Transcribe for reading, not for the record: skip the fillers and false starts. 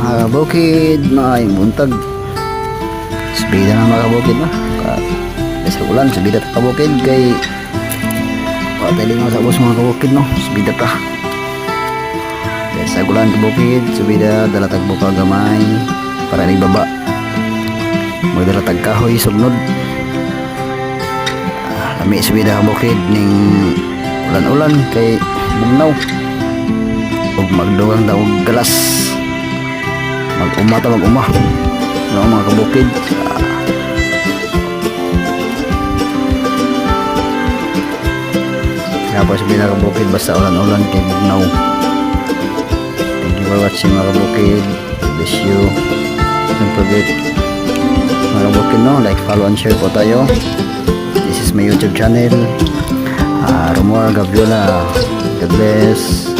mga kabukid, mga buntag. Subida na mga kabukid no. Sa ulan, subida ta kabukid kay pataling mo sa bus mga kabukid no. Subida ta. Sa ulan kabukid, subida dalatag buka gamay para ni baba. Magdalatag kahoy sugnod. Lami subida kabukid ning ulan-ulan kay bugnaw. Ug magdugang daw galas. Mag-uma no mga kabukid. Tapos bila kabukid basta ulan-ulan kay bugnaw. Thank you for watching mga kabukid. Bless you. Don't forget mga kabukid no, like, follow and share po tayo. This is my YouTube channel, Romor Gaviola. God bless.